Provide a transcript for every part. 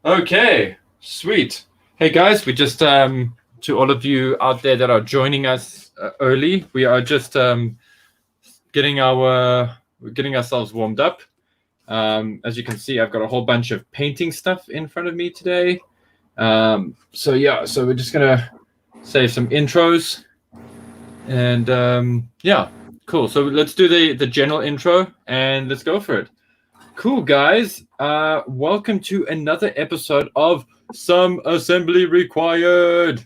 Okay, sweet. Hey guys, we just to all of you out there that are joining us early, we are just getting ourselves warmed up. As you can see, I've got a whole bunch of painting stuff in front of me today. So we're just gonna say some intros, and cool. So let's do the general intro and let's go for it. Cool, guys. Welcome to another episode of Some Assembly Required.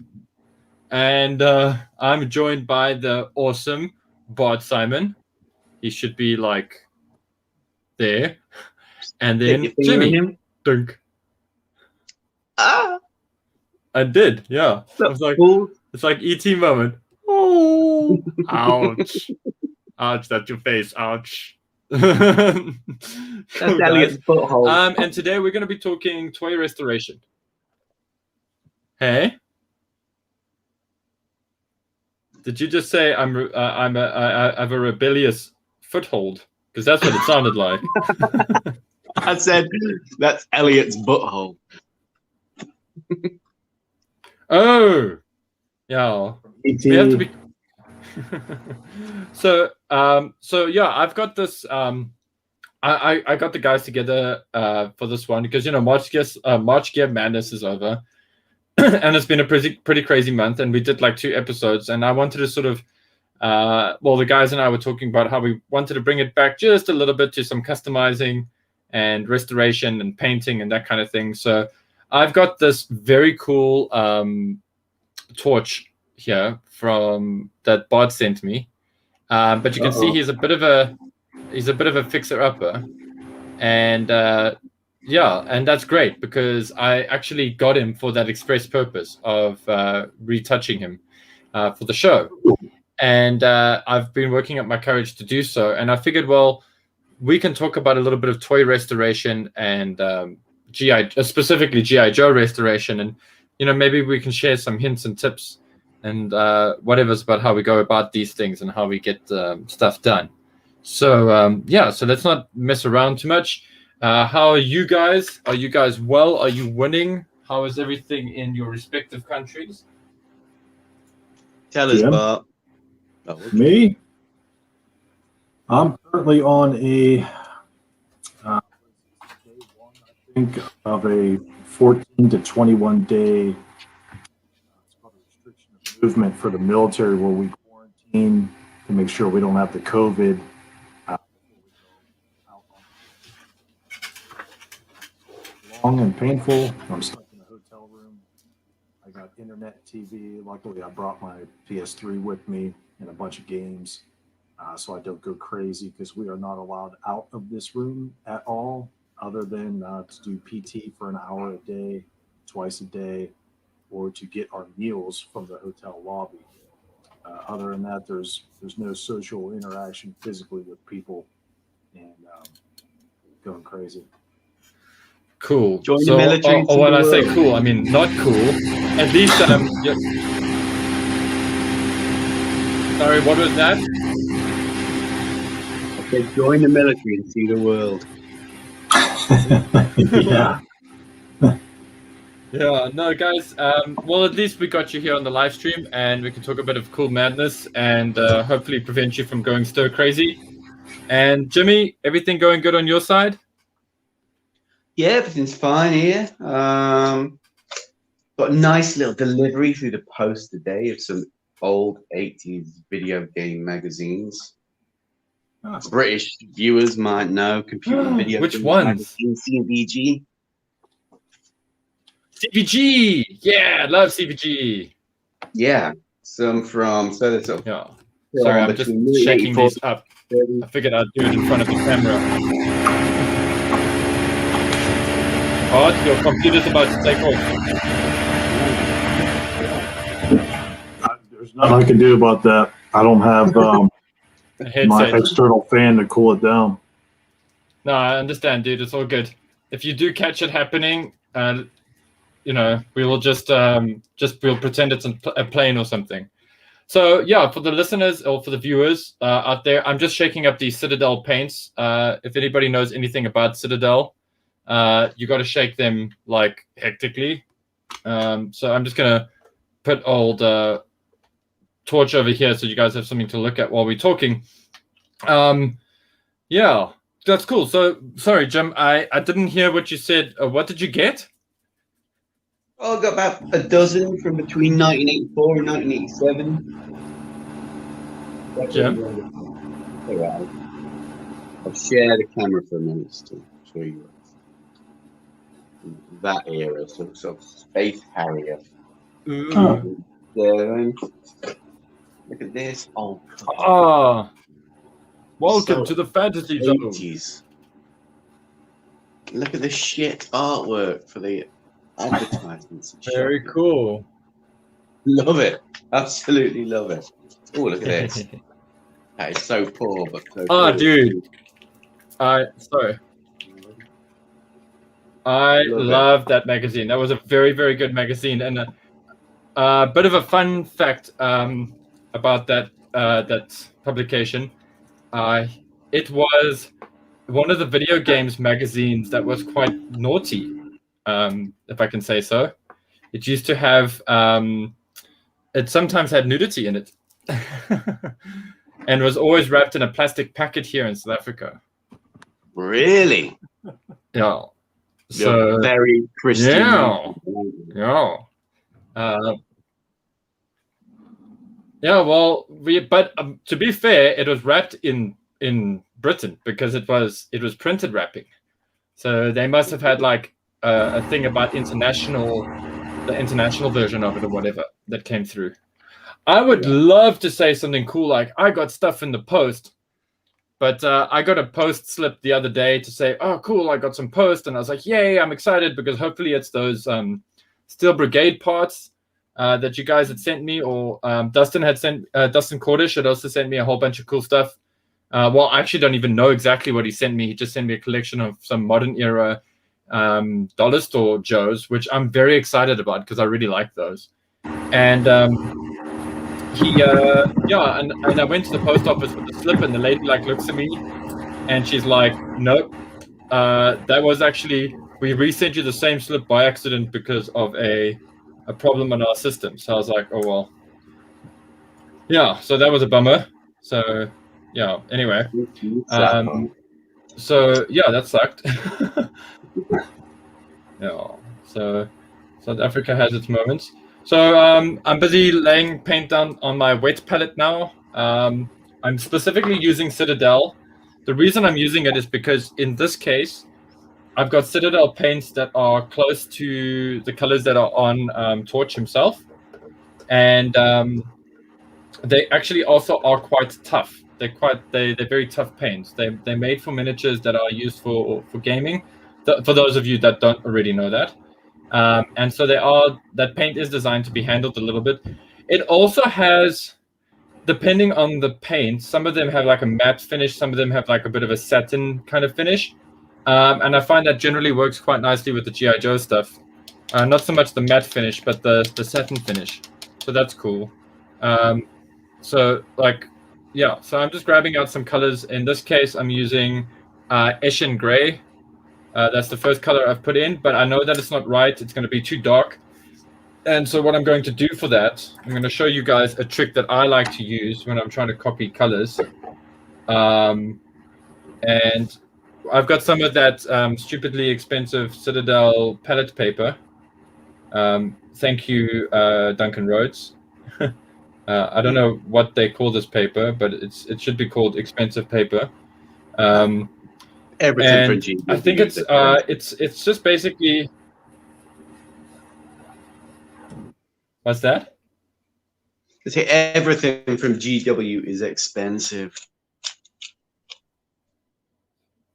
And I'm joined by the awesome Bart Simon. He should be like there. And then Jimmy. Dunk. Ah! I did, yeah. I was like, it's like E.T. moment. Oh, ouch. Ouch, that's your face. Ouch. That's Elliot's butthole. And today we're going to be talking toy restoration. Hey, did you just say I have a rebellious foothold? Because that's what it sounded like. I said that's Elliot's butthole. Oh, yeah. We have to be. So yeah, I've got this. I got the guys together for this one because March Gear Madness is over, and it's been a pretty crazy month, and we did like 2 episodes, and I wanted to sort of, the guys and I were talking about how we wanted to bring it back just a little bit to some customizing and restoration and painting and that kind of thing. So I've got this very cool torch here from that Bart sent me, but you can see he's a bit of a fixer-upper, and and that's great because I actually got him for that express purpose of retouching him for the show, and I've been working up my courage to do so, and I figured, well, we can talk about a little bit of toy restoration and specifically GI Joe restoration, and maybe we can share some hints and tips and whatever's about how we go about these things and how we get stuff done. So so let's not mess around too much. How are you guys? Are you guys well? Are you winning? How is everything in your respective countries? Tell us, Bart. Me? I'm currently on a day one, I think, of a 14 to 21 day it's called a restriction of movement for the military, where we quarantine to make sure we don't have the COVID. Long and painful. I'm stuck in a hotel room. I got internet, TV. Luckily, I brought my PS3 with me and a bunch of games, so I don't go crazy, because we are not allowed out of this room at all, other than to do PT for an hour a day, twice a day, or to get our meals from the hotel lobby. Other than that, there's no social interaction physically with people, and going crazy. Cool. Join the military. When I say cool, I mean not cool. At least, sorry, what was that? I said join the military and see the world. Yeah. Yeah, no, guys. Well, at least we got you here on the live stream, and we can talk a bit of cool madness and hopefully prevent you from going stir crazy. And Jimmy, everything going good on your side? Yeah, everything's fine here. Got a nice little delivery through the post today of some old 80s video game magazines. British viewers might know computer video. Which ones? CVG. CVG, yeah, love CVG. Yeah, some from Yeah. Sorry, I'm just shaking these up. I figured I'd do it in front of the camera. Bart, your computer's about to take off. There's nothing I can do about that. I don't have my external fan to cool it down. No, I understand, dude. It's all good. If you do catch it happening, we will just we'll pretend it's a plane or something. So yeah, for the listeners or for the viewers out there, I'm just shaking up these Citadel paints. If anybody knows anything about Citadel, you got to shake them like hectically. So I'm just gonna put old torch over here so you guys have something to look at while we're talking. Yeah, that's cool. So sorry, Jim, I didn't hear what you said. What did you get? Oh, I got about a dozen from between 1984 and 1987. Jim? All right. I'll share the camera for a minute to show you that era, sort of Space Harrier. Ooh. Look at this. Oh, welcome to the fantasy zone. 80s. Look at the shit artwork for the advertisements. Very cool. Love it. Absolutely love it. Oh, look at this. That is so poor, but so cool. Dude. Sorry. I love that magazine. That was a very, very good magazine. And a bit of a fun fact about that publication. It was one of the video games magazines that was quite naughty, if I can say so. It used to have, it sometimes had nudity in it. And was always wrapped in a plastic packet here in South Africa. Really? Yeah. So you're very Christian. Yeah. Well, but to be fair, it was wrapped in Britain because it was printed wrapping. So they must have had like a thing about the international version of it or whatever that came through. I would love to say something cool like I got stuff in the post, but I got a post slip the other day to say, oh, cool, I got some post. And I was like, yay, I'm excited because hopefully it's those Steel Brigade parts that you guys had sent me, or Dustin Cordish had also sent me a whole bunch of cool stuff. Well, I actually don't even know exactly what he sent me. He just sent me a collection of some modern era dollar store Joes, which I'm very excited about because I really like those. And and I went to the post office with the slip, and the lady like looks at me, and she's like, "Nope, that was actually we resent you the same slip by accident because of a problem in our system." So I was like, "Oh well." Yeah, so that was a bummer. So yeah. Anyway, so yeah, that sucked. Yeah. So South Africa has its moments. So I'm busy laying paint down on my wet palette now. I'm specifically using Citadel. The reason I'm using it is because in this case, I've got Citadel paints that are close to the colors that are on Torch himself. And they actually also are quite tough. They're very tough paints. They're made for miniatures that are used for gaming. For those of you that don't already know that. And so that paint is designed to be handled a little bit. It also has, depending on the paint, some of them have like a matte finish, some of them have like a bit of a satin kind of finish. And I find that generally works quite nicely with the G.I. Joe stuff. Not so much the matte finish, but the satin finish. So that's cool. So I'm just grabbing out some colors. In this case, I'm using Eshin Gray. That's the first color I've put in, but I know that it's not right. It's going to be too dark. And so what I'm going to do for that, I'm going to show you guys a trick that I like to use when I'm trying to copy colors. And I've got some of that stupidly expensive Citadel palette paper. Thank you, Duncan Rhodes. I don't know what they call this paper, but it should be called expensive paper. Everything for G. I think it's just basically. What's that? I say everything from GW is expensive.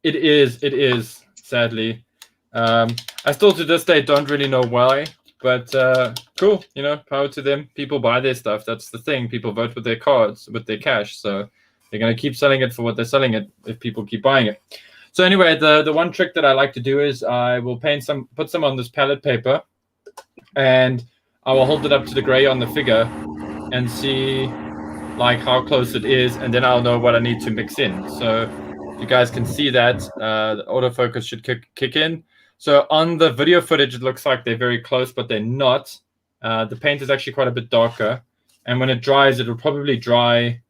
It is, sadly. I still to this day don't really know why, but cool, power to them. People buy their stuff. That's the thing. People vote with their cards, with their cash. So they're going to keep selling it for what they're selling it if people keep buying it. So anyway, the one trick that I like to do is I will put some on this palette paper, and I will hold it up to the gray on the figure and see like how close it is, and then I'll know what I need to mix in. So you guys can see that the autofocus should kick in. So on the video footage, it looks like they're very close, but they're not. The paint is actually quite a bit darker. And when it dries, it'll probably dry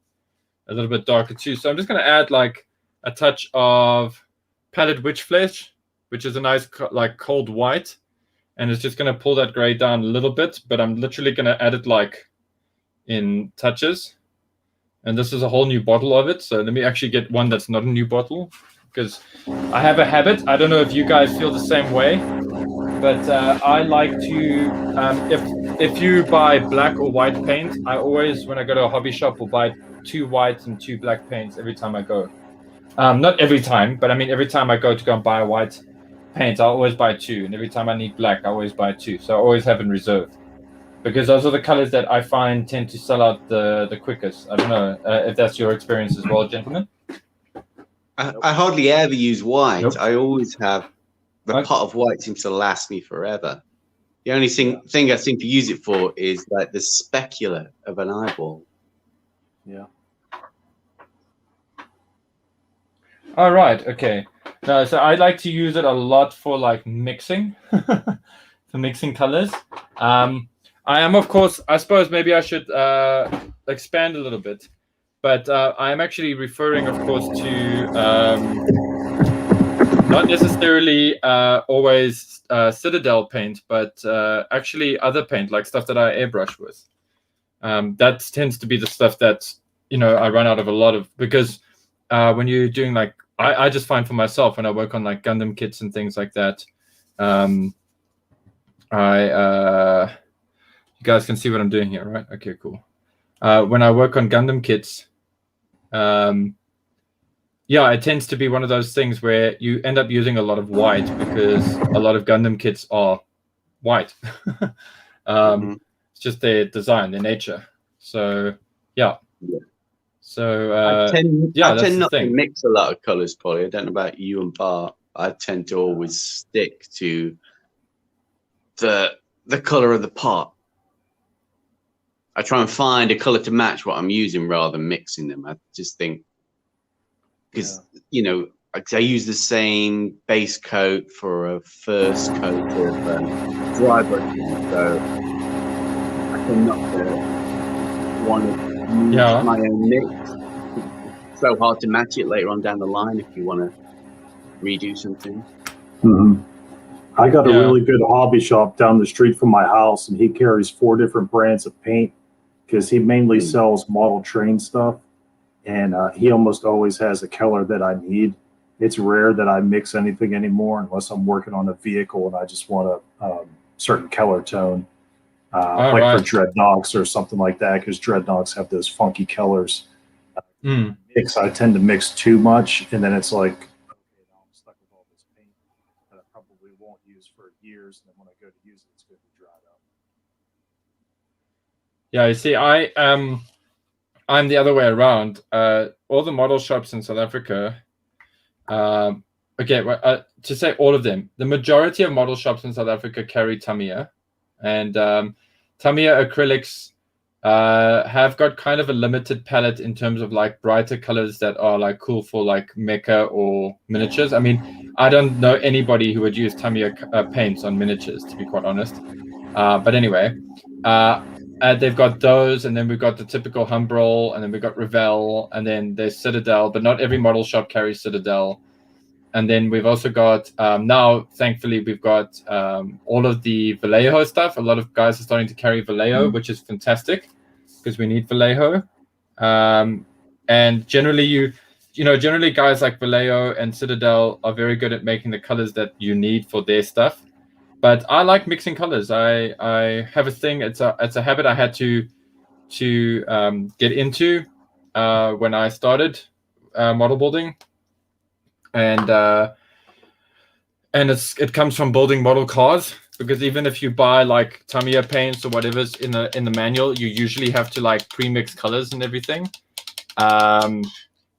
a little bit darker too. So I'm just going to add like a touch of Pallid Witch Flesh, which is a nice like cold white. And it's just going to pull that gray down a little bit, but I'm literally going to add it like in touches. And this is a whole new bottle of it. So let me actually get one that's not a new bottle, because I have a habit. I don't know if you guys feel the same way, but I like to, if you buy black or white paint, I always, when I go to a hobby shop, will buy 2 white and 2 black paints every time I go. Not every time, but I mean, every time I go to go and buy a white paint, I always buy 2. And every time I need black, I always buy 2. So I always have in reserve, because those are the colors that I find tend to sell out the quickest. I don't know if that's your experience as well, gentlemen. I hardly ever use white. Nope. I always have the pot of white seems to last me forever. The only thing I seem to use it for is like the specular of an eyeball. Yeah. All right. Okay. No, so I like to use it a lot for like mixing, for mixing colors. I am, of course, I suppose maybe I should expand a little bit, but I am actually referring, of course, to not necessarily always Citadel paint, but actually other paint, like stuff that I airbrush with. That tends to be the stuff that, I run out of a lot of, because when you're doing like, I just find for myself when I work on like Gundam kits and things like that, you guys can see what I'm doing here, right? Okay, cool. When I work on Gundam kits, it tends to be one of those things where you end up using a lot of white, because a lot of Gundam kits are white. It's just their design, their nature. So, yeah. So, I tend not to mix a lot of colors, Polly. I don't know about you and Bart. I tend to always stick to the color of the pot. I try and find a color to match what I'm using rather than mixing them. I just think, because I use the same base coat for a first coat of dry brushing, so I tend not to want to use my own mix. It's so hard to match it later on down the line if you want to redo something. I got a really good hobby shop down the street from my house, and he carries 4 different brands of paint, because he mainly sells model train stuff, and he almost always has a color that I need. It's rare that I mix anything anymore unless I'm working on a vehicle and I just want a certain color tone, for dreadnoughts or something like that, because dreadnoughts have those funky colors. I tend to mix too much, and then it's like, okay, now I'm stuck with all this paint that I probably won't use for years, and then when I go to use it, it's going to be dried up. Yeah, you see, I'm the other way around. All the model shops in South Africa, to say all of them, the majority of model shops in South Africa carry Tamiya, and Tamiya acrylics have got kind of a limited palette in terms of like brighter colors that are like cool for like mecha or miniatures. I mean, I don't know anybody who would use Tamiya paints on miniatures, to be quite honest. But anyway, they've got those, and then we've got the typical Humbrol, and then we've got Revell, and then there's Citadel, but not every model shop carries Citadel. And then we've also got, now, thankfully, we've got all of the Vallejo stuff. A lot of guys are starting to carry Vallejo, which is fantastic, because we need Vallejo. And generally, generally guys like Vallejo and Citadel are very good at making the colors that you need for their stuff. But I like mixing colors. I have a thing. It's a habit I had to get into when I started model building, and it comes from building model cars, because even if you buy like Tamiya paints or whatever's in the manual, you usually have to like pre-mix colors and everything.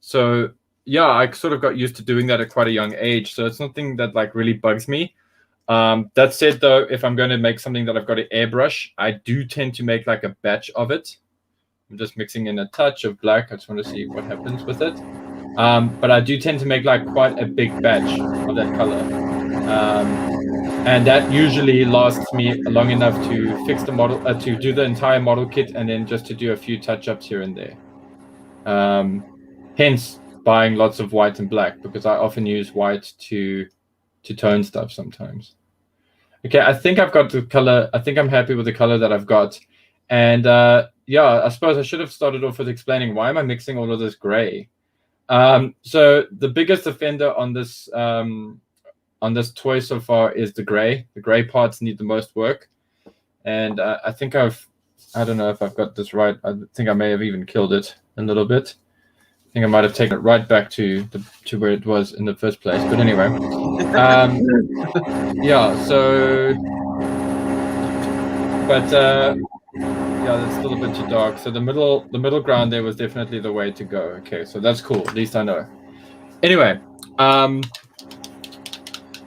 So yeah, I sort of got used to doing that at quite a young age. So it's something that like really bugs me. That said, though, if I'm going to make something that I've got to airbrush, I do tend to make like a batch of it. I'm just mixing in a touch of black. I just want to see what happens with it. But I do tend to make like quite a big batch of that color. and that usually lasts me long enough to fix the model, to do the entire model kit, and then just to do a few touch-ups here and there. Hence buying lots of white and black, because I often use white to tone stuff sometimes. Okay, I think I've got the color. I think I'm happy with the color that I've got. And yeah, I suppose I should have started off with explaining why am I mixing all of this gray. So the biggest offender on this toy so far is the gray. The gray parts need the most work. And I think I don't know if I've got this right. I think I may have even killed it a little bit. I think I might have taken it right back to where it was in the first place. But anyway, yeah. So, but yeah, that's still a bit too dark. So the middle ground there was definitely the way to go. Okay, so that's cool. At least I know. Anyway,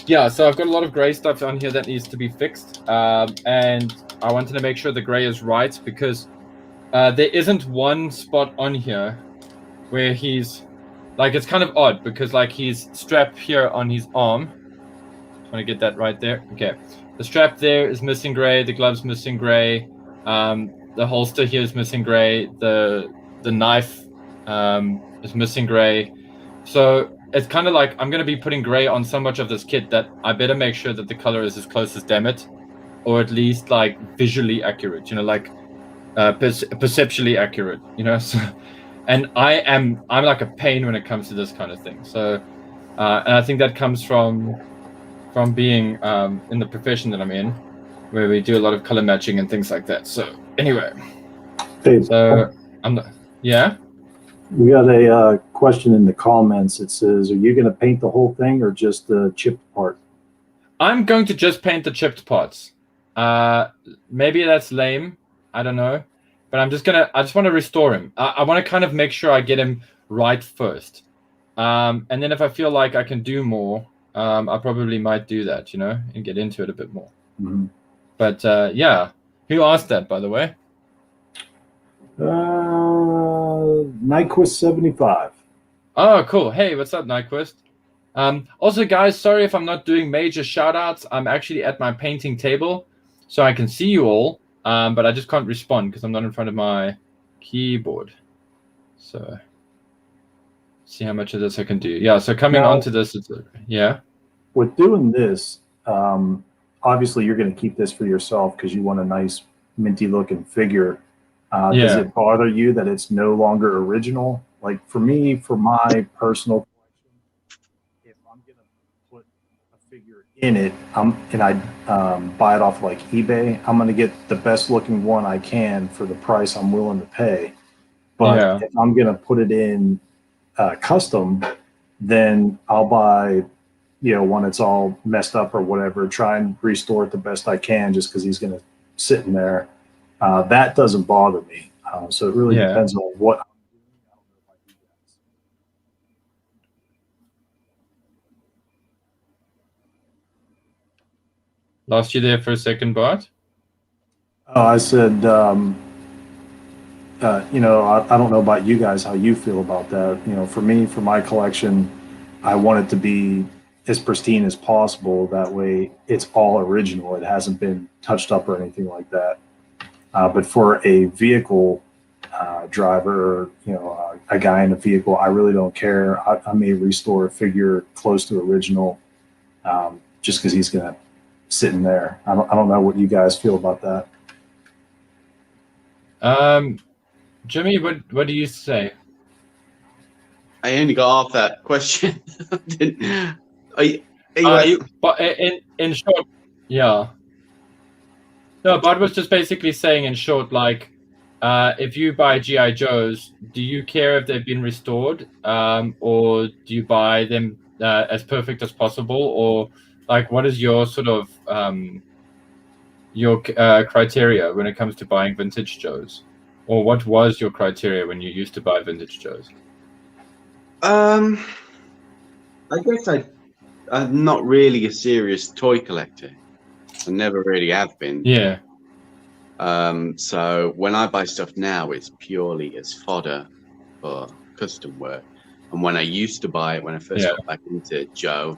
yeah. So I've got a lot of gray stuff on here that needs to be fixed, and I wanted to make sure the gray is right, because there isn't one spot on here where he's like, it's kind of odd because like he's strapped here on his arm. Just want to get that right there. Okay, the strap there is missing gray, the glove's missing gray, the holster here is missing gray, the knife is missing gray. So it's kind of like I'm going to be putting gray on so much of this kit that I better make sure that the color is as close as damn it, or at least like visually accurate, you know, like perceptually accurate, you know. So, and I'm like a pain when it comes to this kind of thing. So, and I think that comes from being in the profession that I'm in, where we do a lot of color matching and things like that. So anyway, so I'm not, yeah. We got a question in the comments. It says, "Are you going to paint the whole thing or just the chipped part?" I'm going to just paint the chipped parts. Maybe that's lame. I don't know. But I just want to restore him. I want to kind of make sure I get him right first. And then if I feel like I can do more, I probably might do that, you know, and get into it a bit more. Mm-hmm. But yeah, who asked that, by the way? Nyquist 75. Oh, cool. Hey, what's up, Nyquist? Also, guys, sorry if I'm not doing major shout outs. I'm actually at my painting table, so I can see you all. But I just can't respond because I'm not in front of my keyboard. So, see how much of this I can do. Yeah, so coming on to this, yeah. With doing this, obviously you're going to keep this for yourself because you want a nice minty looking figure. Does it bother you that it's no longer original? Like for me, for my personal collection, if I'm going to put a figure in it, and I buy it off like eBay, I'm going to get the best looking one I can for the price I'm willing to pay. But if I'm going to put it in custom, then I'll buy, you know, one that's all messed up or whatever, try and restore it the best I can just because he's going to sit in there. That doesn't bother me. So it really depends on what I'm doing. I don't know if I do that. Lost you there for a second, Bart? I said, you know, I don't know about you guys, how you feel about that. You know, for me, for my collection, I want it to be as pristine as possible. That way it's all original. It hasn't been touched up or anything like that. But for a vehicle driver, or, you know, a guy in a vehicle, I really don't care. I may restore a figure close to original just because he's going to sit in there. I don't know what you guys feel about that. Jimmy, what do you say? I only got half that question. But in short, yeah. No, Bart was just basically saying in short, like, if you buy G.I. Joes, do you care if they've been restored, or do you buy them as perfect as possible, or like, what is your sort of your criteria when it comes to buying vintage Joes, or what was your criteria when you used to buy vintage Joes? I guess I'm not really a serious toy collector. I never really have been. Yeah. So when I buy stuff now, it's purely as fodder for custom work. And when I used to buy it, when I first got back into Joe,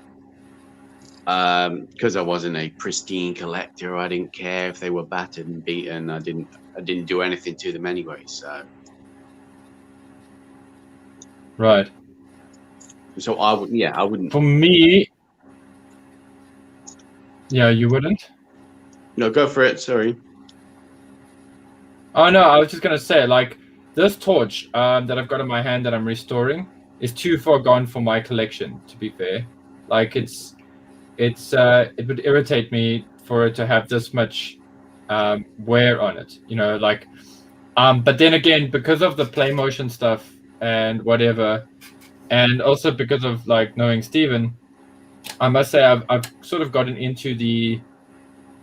because I wasn't a pristine collector, I didn't care if they were battered and beaten. I didn't do anything to them anyway. So Right. I wouldn't. For me, yeah, you wouldn't. No, go for it. Sorry. Oh no, I was just gonna say, like, this torch that I've got in my hand that I'm restoring is too far gone for my collection. To be fair, like it would irritate me for it to have this much wear on it. You know, like, but then again, because of the play motion stuff and whatever, and also because of like knowing Steven, I must say I've sort of gotten into the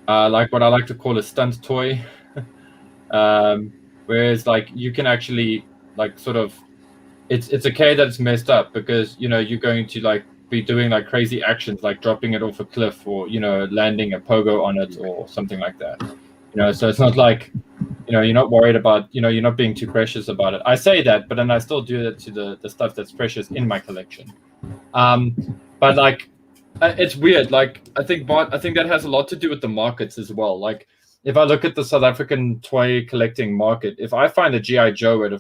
like what I like to call a stunt toy. Whereas like you can actually like sort of it's okay that it's messed up because you know you're going to like be doing like crazy actions like dropping it off a cliff or you know landing a pogo on it or something like that, you know, so it's not like, you know, you're not worried about, you know, you're not being too precious about it. I say that, but then I still do that to the stuff that's precious in my collection. But like it's weird, like I think that has a lot to do with the markets as well. Like if I look at the South African toy collecting market, if I find a GI Joe at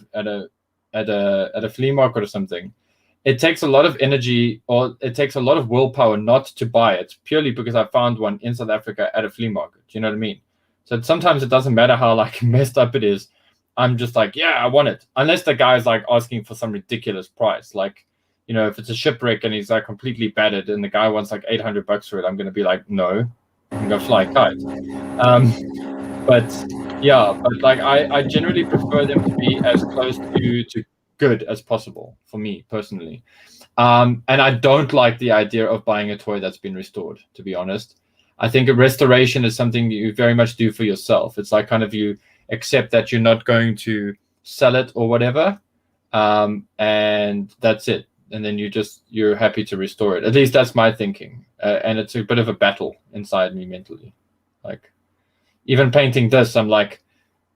a flea market or something, it takes a lot of energy or it takes a lot of willpower not to buy it purely because I found one in South Africa at a flea market. You know what I mean? So sometimes it doesn't matter how like messed up it is. I'm just like, yeah, I want it. Unless the guy's like asking for some ridiculous price. Like, you know, if it's a shipwreck and he's like completely battered and the guy wants like $800 for it, I'm going to be like, no, I'm going to fly a kite. But yeah, but like I generally prefer them to be as close to good as possible for me personally. And I don't like the idea of buying a toy that's been restored, to be honest. I think a restoration is something you very much do for yourself. It's like kind of you accept that you're not going to sell it or whatever, and that's it. And then you're happy to restore it. At least that's my thinking. And it's a bit of a battle inside me mentally. Like even painting this, I'm like,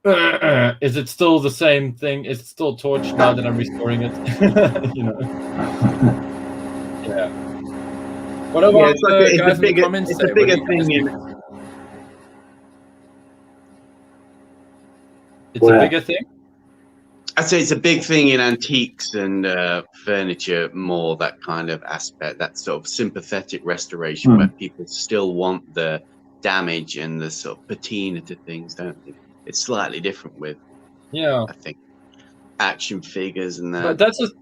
is it still the same thing? Is it still torch now that I'm restoring it? You know. Yeah. What about it's guys a bigger, in the comments? it's a bigger thing in. It's a bigger thing. I'd say it's a big thing in antiques and furniture, more that kind of aspect, that sort of sympathetic restoration where people still want the damage and the sort of patina to things, don't they? It's slightly different with, I think, action figures and that. But that's just,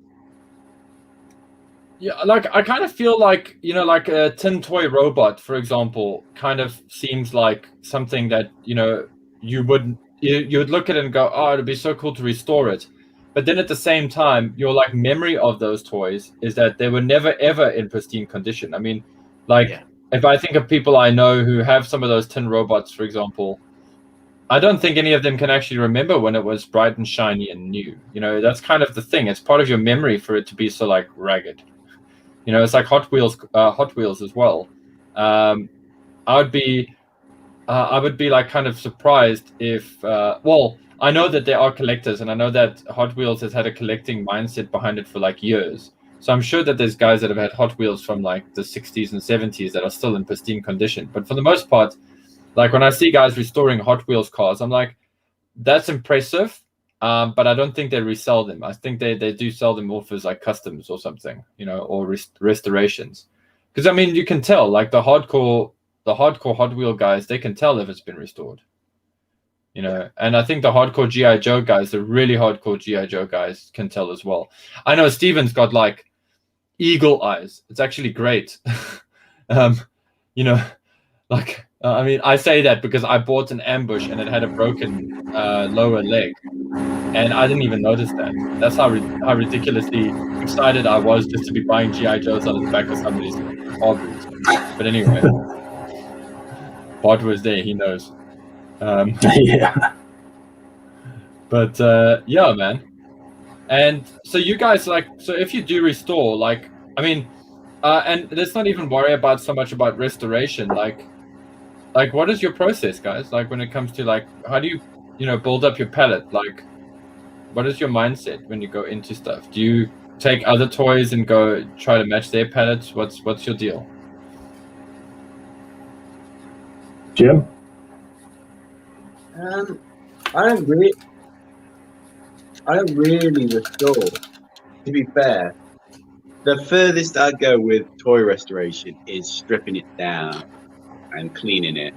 yeah, like I kind of feel like, you know, like a tin toy robot, for example, kind of seems like something that, you know, you would look at it and go, oh, it'd be so cool to restore it. But then at the same time, your like memory of those toys is that they were never ever in pristine condition. I mean, like if I think of people I know who have some of those tin robots, for example, I don't think any of them can actually remember when it was bright and shiny and new. You know, that's kind of the thing. It's part of your memory for it to be so like ragged. You know, it's like Hot Wheels as well. I would be like kind of surprised if, well, I know that there are collectors, and I know that Hot Wheels has had a collecting mindset behind it for like years. So I'm sure that there's guys that have had Hot Wheels from like the 60s and 70s that are still in pristine condition. But for the most part, like when I see guys restoring Hot Wheels cars, I'm like, that's impressive. But I don't think they resell them. I think they do sell them off as like customs or something, you know, or restorations. Because I mean, you can tell, like the hardcore Hot Wheel guys, they can tell if it's been restored, you know. And I think the hardcore GI Joe guys, the really hardcore GI Joe guys, can tell as well. I know Steven's got like eagle eyes. It's actually great. You know, like I mean, I say that because I bought an ambush and it had a broken lower leg. And I didn't even notice that. That's how ridiculously excited I was just to be buying GI Joes on the back of somebody's car boots. But anyway, Bart was there. He knows. Yeah. But yeah, man. And so you guys like, so if you do restore, like, I mean, and let's not even worry about so much about restoration. Like what is your process, guys? Like when it comes to like, how do you know, build up your palette? Like, what is your mindset when you go into stuff? Do you take other toys and go try to match their palettes? What's your deal? Jim? I don't really restore. To be fair, the furthest I go with toy restoration is stripping it down and cleaning it.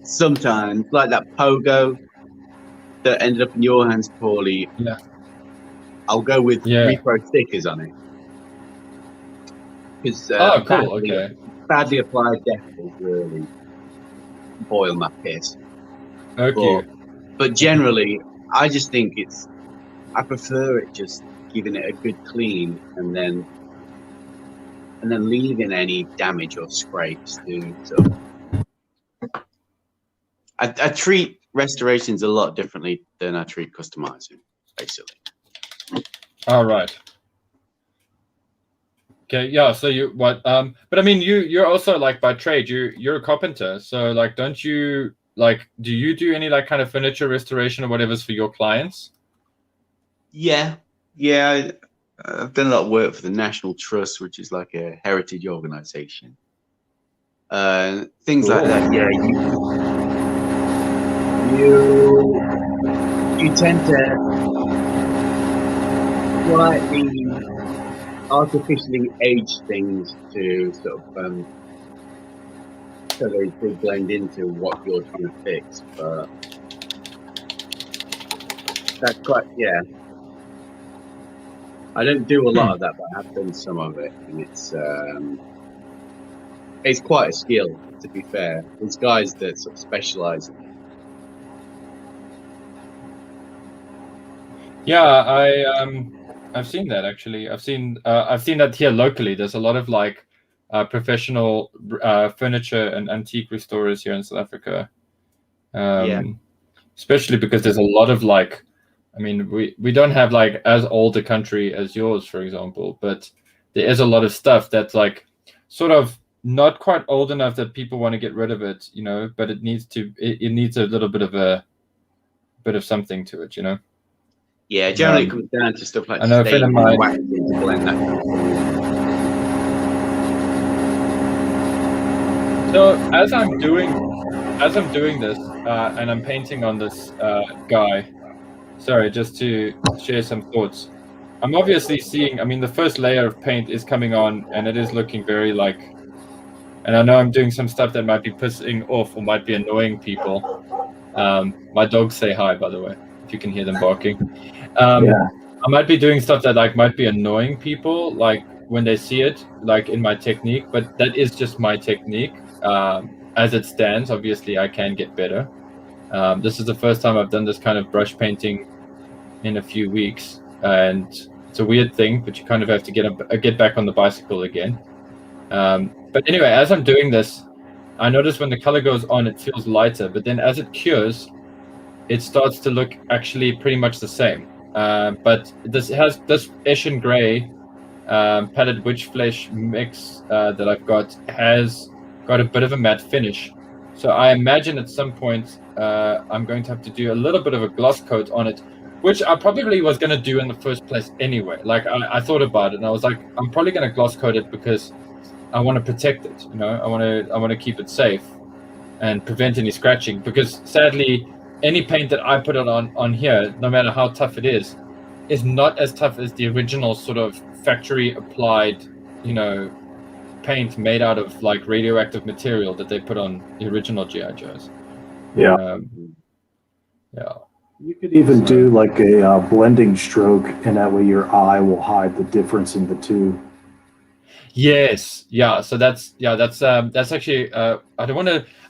Sometimes, like that pogo that ended up in your hands, Paulie, Yeah. I'll go with Yeah. repro stickers on it. Because Oh, cool. Okay. badly applied decals really boil my piss. Okay. But generally, I just think I prefer it just giving it a good clean and then leaving any damage or scrapes to sort of. I treat restorations a lot differently than I treat customizing, basically. All right. Okay. Yeah. So but I mean, you're also like by trade, you're a carpenter. So like, don't you like, do you do any like kind of furniture restoration or whatever's for your clients? Yeah. I've done a lot of work for the National Trust, which is like a heritage organization. Things like that. Yeah, you tend to slightly artificially age things to sort of so they blend into what you're trying to fix. But that's quite I don't do a lot of that, but I have done some of it, and it's quite a skill, to be fair. There's guys that sort of specialize in it. Yeah, I've seen that actually. I've seen that here locally. There's a lot of like professional furniture and antique restorers here in South Africa. Especially because there's a lot of like, I mean, we don't have like as old a country as yours, for example, but there is a lot of stuff that's like sort of not quite old enough that people want to get rid of it, you know, but it needs a little bit of something to it, you know. Yeah, generally it comes down to stuff like I know a friend of staining and mine. waxing to blend that kind of thing. So as I'm doing this and I'm painting on this guy, sorry, just to share some thoughts. I'm obviously seeing, I mean, the first layer of paint is coming on and it is looking very like, and I know I'm doing some stuff that might be pissing off or might be annoying people. My dogs say hi, by the way, if you can hear them barking. I might be doing stuff that like might be annoying people, like when they see it, like in my technique, but that is just my technique. As it stands, obviously I can get better. This is the first time I've done this kind of brush painting in a few weeks, and it's a weird thing, but you kind of have to get back on the bicycle again. But anyway, as I'm doing this, I notice when the color goes on, it feels lighter, but then as it cures, it starts to look actually pretty much the same. But this Eshin Gray padded witch flesh mix that I've got has got a bit of a matte finish. So I imagine at some point I'm going to have to do a little bit of a gloss coat on it, which I probably was going to do in the first place anyway. Like I thought about it and I was like, I'm probably going to gloss coat it because I want to protect it. You know, I want to keep it safe and prevent any scratching, because sadly any paint that I put on here, no matter how tough it is not as tough as the original sort of factory applied, you know, paint made out of like radioactive material that they put on the original GI Joes. Yeah. Yeah. You could even do like a blending stroke, and that way your eye will hide the difference in the two. Yes. Yeah. So that's actually I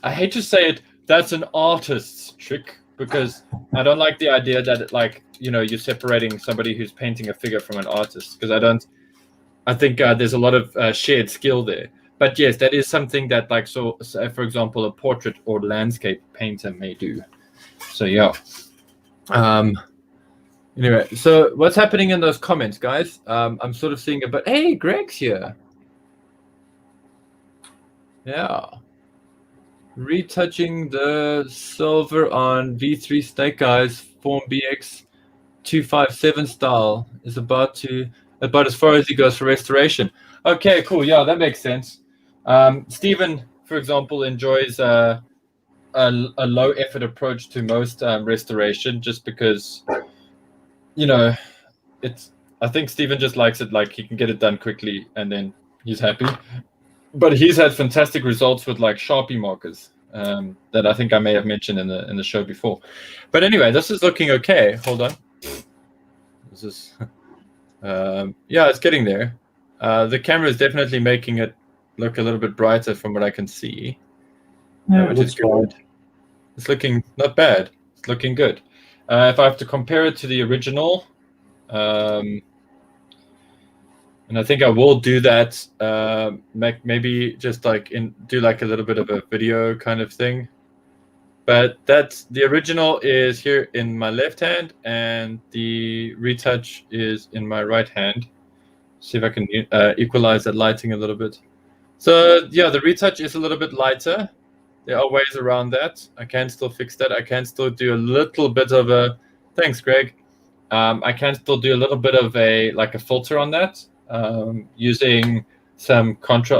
hate to say it, that's an artist's trick, because I don't like the idea that it, like, you know, you're separating somebody who's painting a figure from an artist, because I think there's a lot of shared skill there. But yes, that is something that, like, so for example, a portrait or landscape painter may do. So yeah. Anyway, so what's happening in those comments, guys? I'm sort of seeing but hey, Greg's here. Yeah. Retouching the silver on V3 Snake Eyes Form BX 257 style is about as far as he goes for restoration. Okay, cool. Yeah, that makes sense. Stephen for example, enjoys a low effort approach to most restoration, just because, you know, it's. I think Steven just likes it like he can get it done quickly and then he's happy. But he's had fantastic results with like Sharpie markers that I think I may have mentioned in the show before. But anyway, this is looking okay. Hold on. This is yeah, it's getting there. The camera is definitely making it look a little bit brighter from what I can see. Yeah, which it is looks good. fine. It's looking not bad. It's looking good. If I have to compare it to the original, and I think I will do that. Maybe just like do like a little bit of a video kind of thing. But that's the original is here in my left hand, and the retouch is in my right hand. See if I can equalize that lighting a little bit. So yeah, the retouch is a little bit lighter. There are ways around that. I can still fix that. I can still do a little bit of a. Thanks, Greg. I can still do a little bit of a filter on that, using some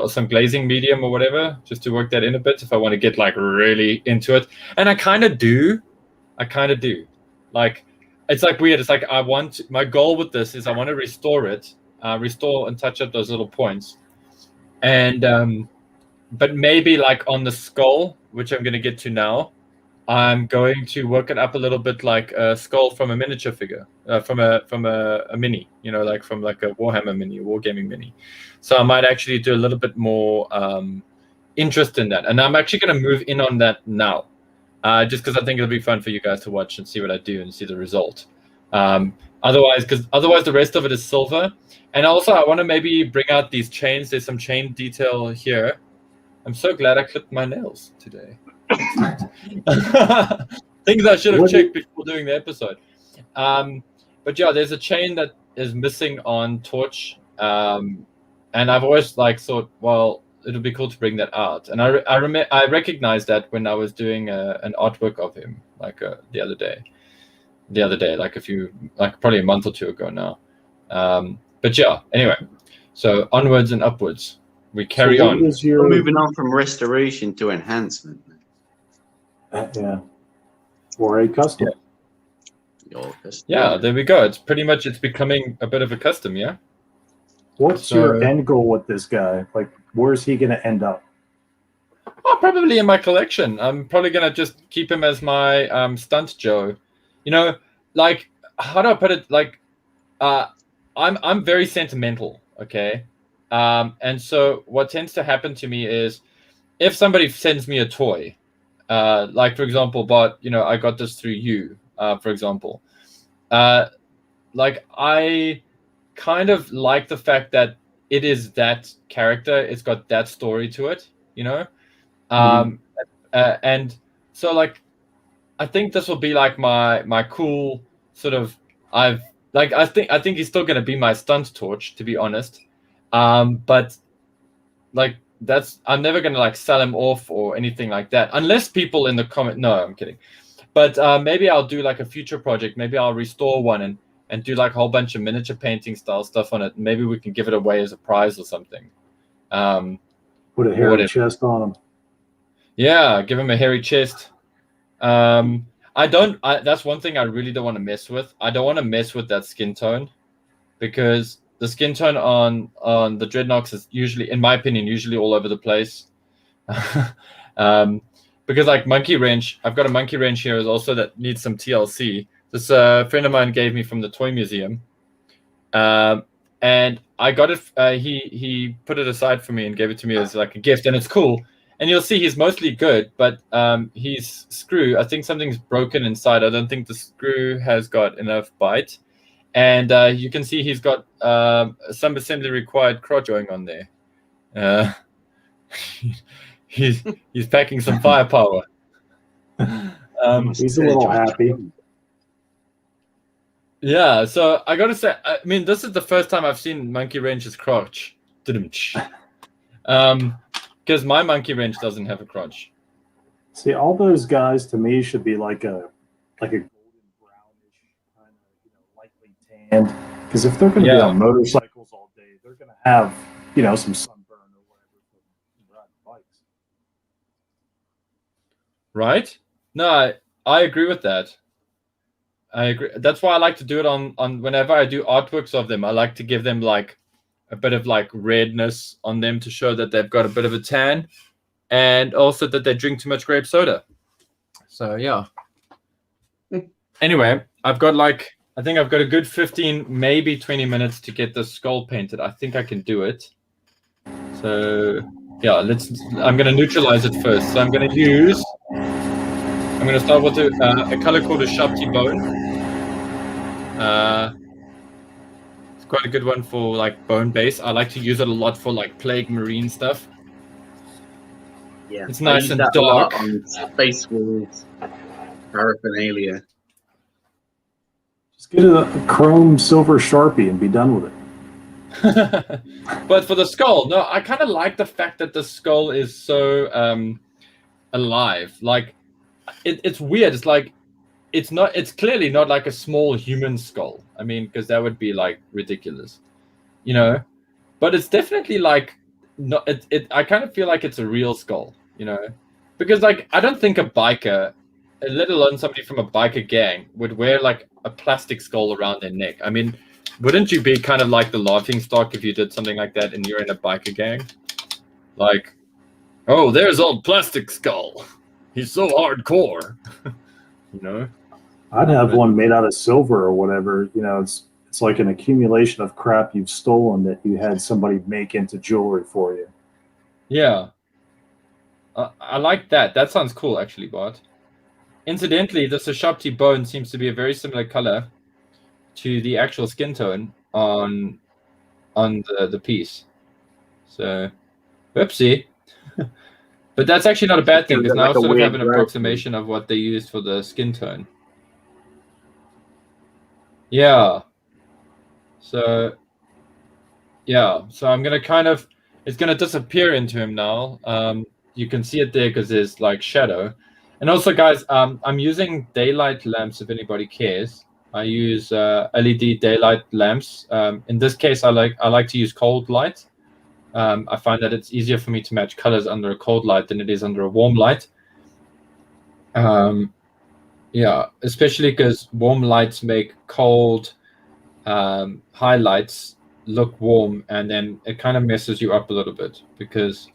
some glazing medium or whatever, just to work that in a bit if I want to get like really into it. And I kind of do. Like, it's like weird. It's like my goal with this is I want to restore it, restore and touch up those little points, and but maybe like on the skull, which I'm going to get to now, I'm going to work it up a little bit like a skull from a miniature figure, from a mini, like from like a Warhammer mini, a Wargaming mini. So I might actually do a little bit more interest in that. And I'm actually going to move in on that now, just because I think it'll be fun for you guys to watch and see what I do and see the result. Otherwise the rest of it is silver. And also I want to maybe bring out these chains. There's some chain detail here. I'm so glad I clipped my nails today. Things I should have checked before doing the episode. But yeah, there's a chain that is missing on Torch, and I've always thought, well, it'll be cool to bring that out. And I recognized that when I was doing an artwork of him the other day, probably a month or two ago now. But yeah, anyway, so onwards and upwards. We carry on. We're moving on from restoration to enhancement. Yeah. Or a custom. Yeah, there we go. It's becoming a bit of a custom, yeah? What's your end goal with this guy? Like, where's he going to end up? Oh, probably in my collection. I'm probably going to just keep him as my stunt Joe. Like, how do I put it? Like, I'm very sentimental, okay? And so what tends to happen to me is if somebody sends me a toy, like for example, Bart, I got this through you, for example. Like I kind of like the fact that it is that character. It's got that story to it, and so like I think this will be like my cool sort of. I think he's still gonna be my stunt Torch, to be honest. But like I'm never gonna sell him off or anything like that, unless people in the comment. No, I'm kidding. But maybe I'll do like a future project. Maybe I'll restore one and do like a whole bunch of miniature painting style stuff on it. Maybe we can give it away as a prize or something. Put a hairy chest on him. Yeah, give him a hairy chest. That's one thing I really don't want to mess with. I don't want to mess with that skin tone, because the skin tone on the Dreadnoks is usually, in my opinion, all over the place. Because like Monkey Wrench, I've got a Monkey Wrench here is also that needs some TLC. This friend of mine gave me from the Toy Museum, and I got it. He put it aside for me and gave it to me as like a gift, and it's cool. And you'll see he's mostly good, but his screw, I think something's broken inside. I don't think the screw has got enough bite. And you can see he's got some assembly required crotch going on there. He's packing some firepower. He's a little happy. Yeah, so I gotta say, I mean, this is the first time I've seen Monkey Wrench's crotch. Because my Monkey Wrench doesn't have a crotch. See, all those guys to me should be like a golden brownish kind of lightly tanned. Because if they're going to be on motorcycles all day, they're going to have some sunburn or whatever from riding bikes. right? No, I agree with that. I agree. That's why I like to do it on whenever I do artworks of them. I like to give them like a bit of like redness on them to show that they've got a bit of a tan, and also that they drink too much grape soda. So yeah. Anyway, I think I've got a good 15, maybe 20 minutes to get the skull painted. I think I can do it. So yeah, I'm going to neutralize it first. So I'm going to start with a color called a Sharpie bone. It's quite a good one for like bone base. I like to use it a lot for like plague marine stuff. Yeah, it's nice and dark. A lot on Space Wolves paraphernalia. Just get a chrome silver Sharpie and be done with it. But for the skull, no, I kind of like the fact that the skull is so alive. Like it's weird. It's like it's clearly not like a small human skull. I mean, because that would be like ridiculous, you know. But it's definitely like not. I kind of feel like it's a real skull, you know, because like I don't think a biker, let alone somebody from a biker gang, would wear like a plastic skull around their neck. I mean, wouldn't you be kind of like the laughing stock if you did something like that and you're in a biker gang? Like, oh, there's old plastic skull. He's so hardcore, you know. I'd have one made out of silver or whatever. You know, it's like an accumulation of crap you've stolen that you had somebody make into jewelry for you. Yeah. I like that. That sounds cool, actually, Bart. Incidentally, the Sharpie bone seems to be a very similar color to the actual skin tone on the piece. So, whoopsie. But that's actually not a bad thing, because now I sort of have an approximation of what they used for the skin tone. Yeah. So, yeah. So I'm going to kind of... It's going to disappear into him now. You can see it there because there's like shadow. And also, guys, I'm using daylight lamps if anybody cares. I use LED daylight lamps. In this case, I like to use cold light. I find that it's easier for me to match colors under a cold light than it is under a warm light. Yeah, especially because warm lights make cold highlights look warm, and then it kind of messes you up a little bit. Because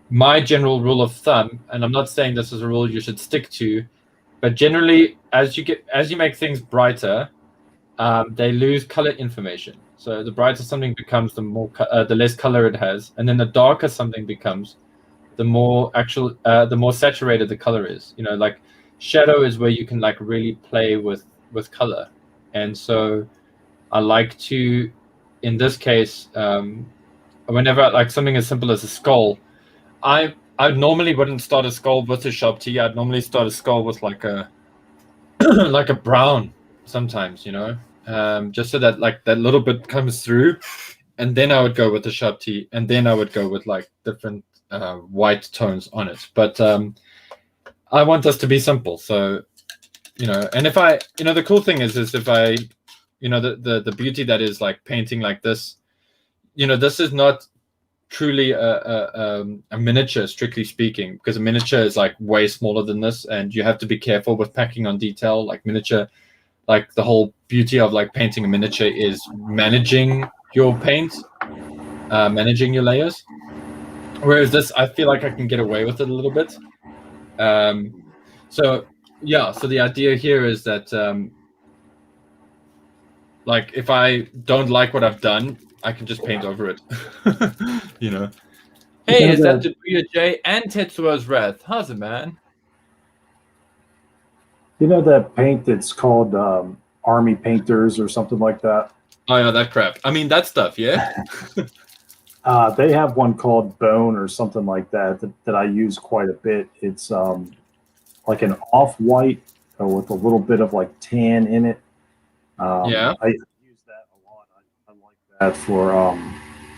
my general rule of thumb, and I'm not saying this is a rule you should stick to, but generally, as you make things brighter, they lose color information. So the brighter something becomes, the less color it has, and then the darker something becomes, the more saturated the color is. You know, like shadow is where you can like really play with color, and so I like to, in this case, whenever like something as simple as a skull, I normally wouldn't start a skull with a Sharpie. I'd normally start a skull with like a like a brown sometimes, you know. Just so that like that little bit comes through, and then I would go with the Sharpie, and then I would go with like different white tones on it. But I want this to be simple, so you know. And if I, you know, the cool thing is if I, you know, the beauty that is like painting like this, you know, this is not truly a miniature, strictly speaking, because a miniature is like way smaller than this, and you have to be careful with packing on detail. Like miniature, like the whole beauty of like painting a miniature is managing your paint, managing your layers. Whereas this, I feel like I can get away with it a little bit. So yeah, so the idea here is that like if I don't like what I've done, I can just paint over it. You know. Hey, is that GIJOE and Tetsuo's Wrath? How's it, man? You know that paint that's called Army Painters or something like that? Oh, yeah, that crap. I mean, that stuff, yeah? They have one called Bone or something like that I use quite a bit. It's like an off-white with a little bit of like tan in it. Yeah. I use that a lot. I like that for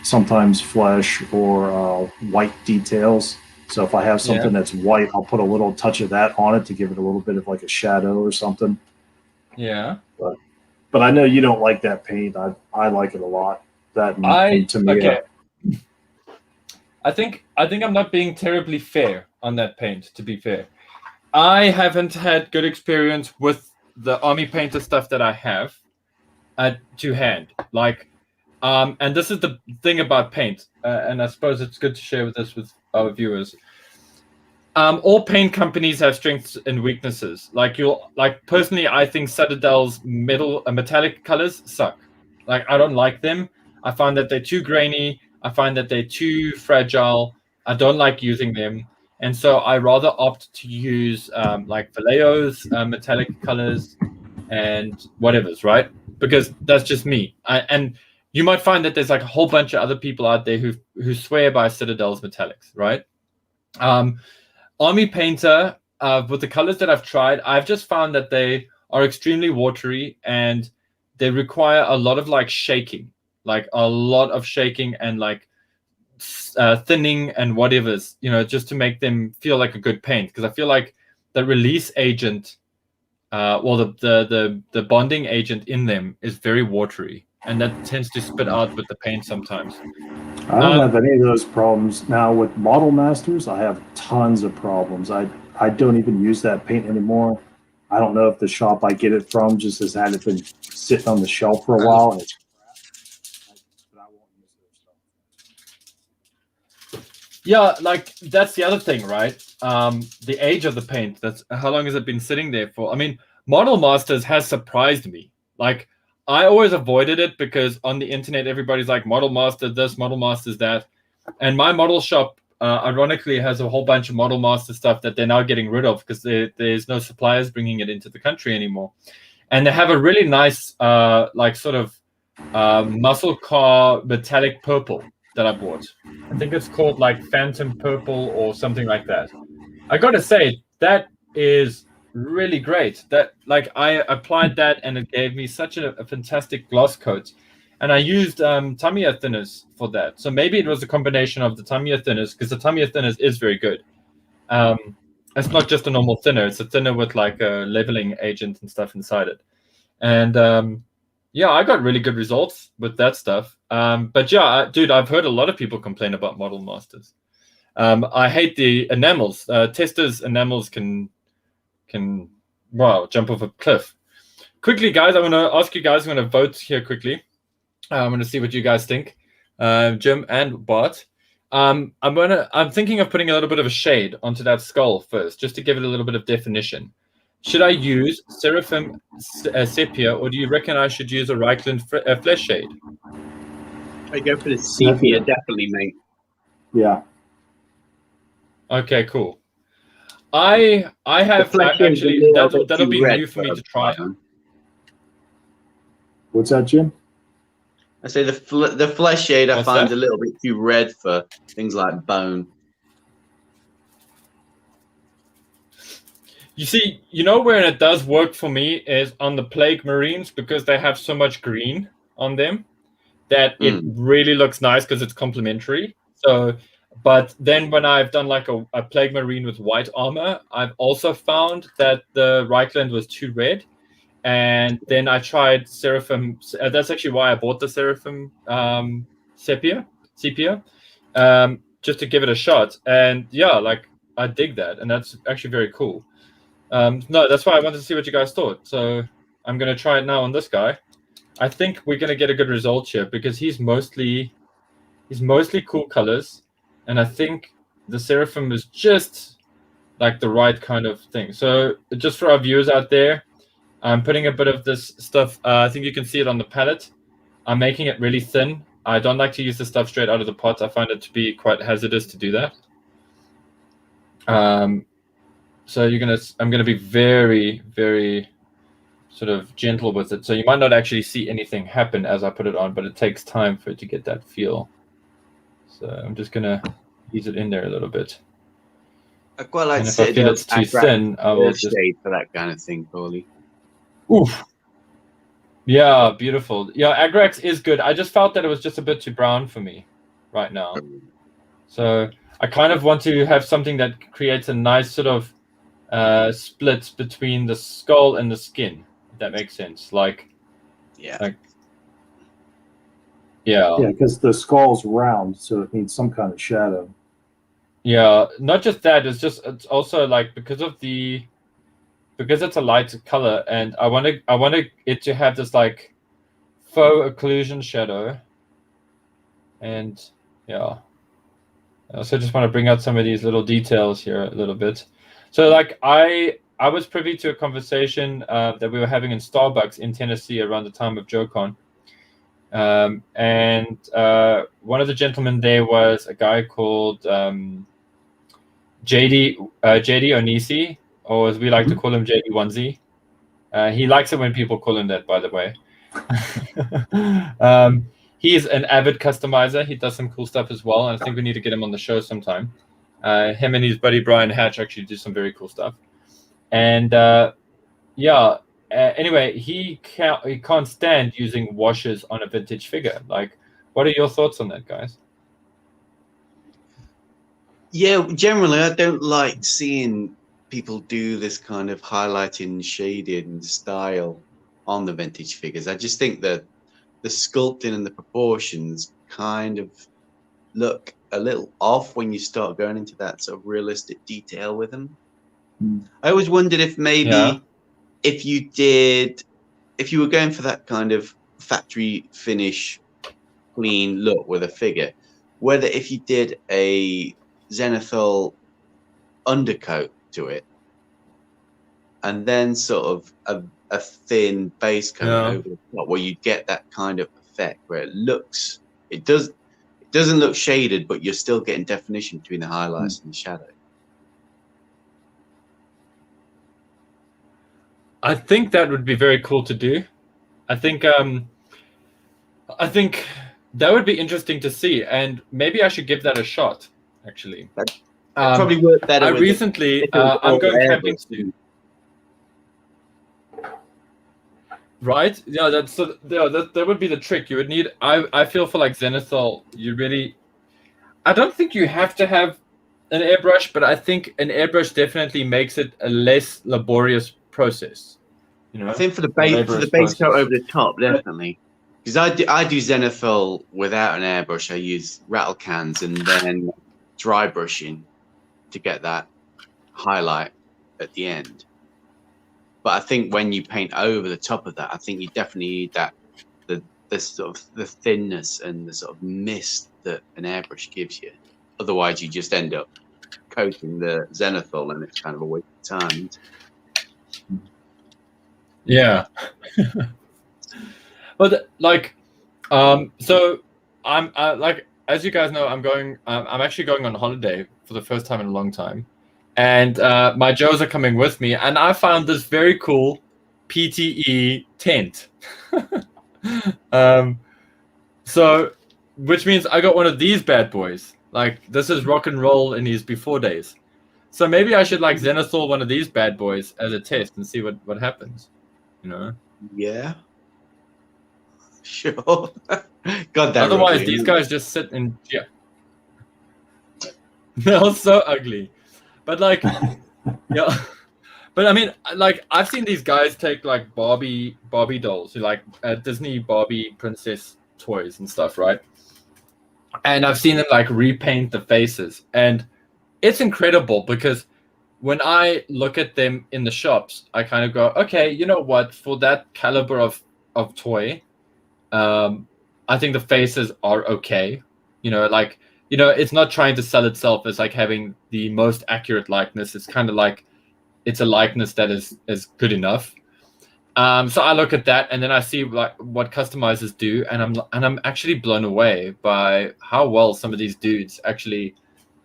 sometimes flesh or white details. So if I have something that's white, I'll put a little touch of that on it to give it a little bit of like a shadow or something. Yeah. But I know you don't like that paint. I like it a lot. That and to me, okay. I think I'm not being terribly fair on that paint, to be fair. I haven't had good experience with the Army Painter stuff that I have to hand. Like, and this is the thing about paint, and I suppose it's good to share this with our viewers. All paint companies have strengths and weaknesses. Like personally, I think Citadel's metallic colors suck. Like, I don't like them. I find that they're too grainy. I find that they're too fragile. I don't like using them, and so I rather opt to use like Vallejo's metallic colors and whatever's, right? Because that's just me. And you might find that there's like a whole bunch of other people out there who swear by Citadel's metallics, right? Army Painter, with the colors that I've tried, I've just found that they are extremely watery and they require a lot of like shaking, like a lot of shaking and like thinning and whatever's, just to make them feel like a good paint. Because I feel like the release agent, the bonding agent in them is very watery, and that tends to spit out with the paint sometimes. I don't have any of those problems. Now with Model Masters, I have tons of problems. I don't even use that paint anymore. I don't know if the shop I get it from just has had it been sitting on the shelf for a while and it's crap. But I won't use their stuff. Yeah, like that's the other thing, right? The age of the paint. That's how long has it been sitting there for? I mean, Model Masters has surprised me. Like, I always avoided it because on the internet, everybody's like Model Master this, Model Masters that. And my model shop, ironically, has a whole bunch of Model Master stuff that they're now getting rid of because there's no suppliers bringing it into the country anymore. And they have a really nice, like sort of muscle car metallic purple that I bought. I think it's called like Phantom Purple or something like that. I got to say, that is really great. That, like, I applied that and it gave me such a fantastic gloss coat, and I used Tamiya thinners for that. So maybe it was a combination of the Tamiya thinners, because the Tamiya thinners is very good. It's not just a normal thinner; it's a thinner with like a leveling agent and stuff inside it. And yeah, I got really good results with that stuff. But yeah, dude, I've heard a lot of people complain about Model Masters. I hate the enamels. Testers enamels can jump off a cliff. Quickly, guys, I want to ask you guys. I'm going to vote here quickly. I'm going to see what you guys think, Jim and Bart. I'm thinking of putting a little bit of a shade onto that skull first, just to give it a little bit of definition. Should I use Seraphim Sepia, or do you reckon I should use a Reichland flesh shade? I go for the sepia, definitely, mate. Yeah. Okay, cool. I have actually that'll be new for me to try. What's that, Jim? I say the flesh shade I find that? a little bit too red for things like bone. You see, where it does work for me is on the Plague Marines, because they have so much green on them that it really looks nice because it's complementary. So, but then when I've done like a Plague Marine with white armor, I've also found that the Reichland was too red. And then I tried Seraphim. That's actually why I bought the Seraphim Sepia, just to give it a shot. And yeah, like, I dig that, and that's actually very cool. No, that's why I wanted to see what you guys thought. So I'm going to try it now on this guy. I think we're going to get a good result here because he's mostly cool colors, and I think the Seraphim is just like the right kind of thing. So just for our viewers out there, I'm putting a bit of this stuff. I think you can see it on the palette. I'm making it really thin. I don't like to use the stuff straight out of the pot. I find it to be quite hazardous to do that. So I'm gonna be very, very sort of gentle with it. So you might not actually see anything happen as I put it on, but it takes time for it to get that feel. So I'm just gonna ease it in there a little bit. I quite like and if I feel it's too thin, I will just shade for that kind of thing, Paulie. Oof. Yeah, beautiful. Yeah, Agrax is good. I just felt that it was just a bit too brown for me right now. So I kind of want to have something that creates a nice sort of split between the skull and the skin, if that makes sense. Yeah, because the skull's round, so it needs some kind of shadow. Yeah, not just that. It's also like because it's a lighter color, and I want it to have this like faux occlusion shadow, and yeah. I also just want to bring out some of these little details here a little bit. So like I was privy to a conversation that we were having in Starbucks in Tennessee around the time of JoeCon. And one of the gentlemen there was a guy called JD Onisi, or as we like to call him, JD Onesie. He likes it when people call him that, by the way. He's an avid customizer. He does some cool stuff as well. And I think we need to get him on the show sometime. Him and his buddy Brian Hatch actually do some very cool stuff. And anyway, he can't stand using washes on a vintage figure. Like, what are your thoughts on that, guys? Yeah, generally, I don't like seeing people do this kind of highlighting, shading style on the vintage figures. I just think that the sculpting and the proportions kind of look a little off when you start going into that sort of realistic detail with them. I always wondered if maybe if you were going for that kind of factory finish, clean look with a figure, whether if you did a zenithal undercoat to it and then sort of a thin base coat over the top, where you get that kind of effect where it doesn't look shaded, but you're still getting definition between the highlights and the shadow. I think that would be very cool to do. I think that would be interesting to see, and maybe I should give that a shot. Actually, that probably worked better. I'm going camping soon. Right? Yeah, that would be the trick. You would need. I feel for like zenithal, I don't think you have to have an airbrush, but I think an airbrush definitely makes it a less laborious process. You know, I think for the base coat over the top, definitely. Because I do zenithal without an airbrush. I use rattle cans and then dry brushing to get that highlight at the end. But I think when you paint over the top of that, I think you definitely need that the sort of the thinness and the sort of mist that an airbrush gives you. Otherwise, you just end up coating the zenithal, and it's kind of a waste of time. Yeah. But like, so I'm like, as you guys know, I'm actually going on holiday for the first time in a long time, and my Joes are coming with me, and I found this very cool PTE tent. So, which means I got one of these bad boys. Like, this is rock and roll in his before days. So maybe I should like zenithal one of these bad boys as a test and see what happens. You know? Yeah. Sure. God damn. Otherwise, these guys just sit and they're so ugly. But like, yeah. But I mean, like, I've seen these guys take like Barbie dolls, like Disney Barbie princess toys and stuff, right? And I've seen them like repaint the faces, and it's incredible because when I look at them in the shops, I kind of go, okay, you know what? For that caliber of toy, I think the faces are okay. You know, like, you know, it's not trying to sell itself as like having the most accurate likeness. It's kind of like it's a likeness that is good enough. So I look at that, and then I see like what customizers do, and I'm actually blown away by how well some of these dudes actually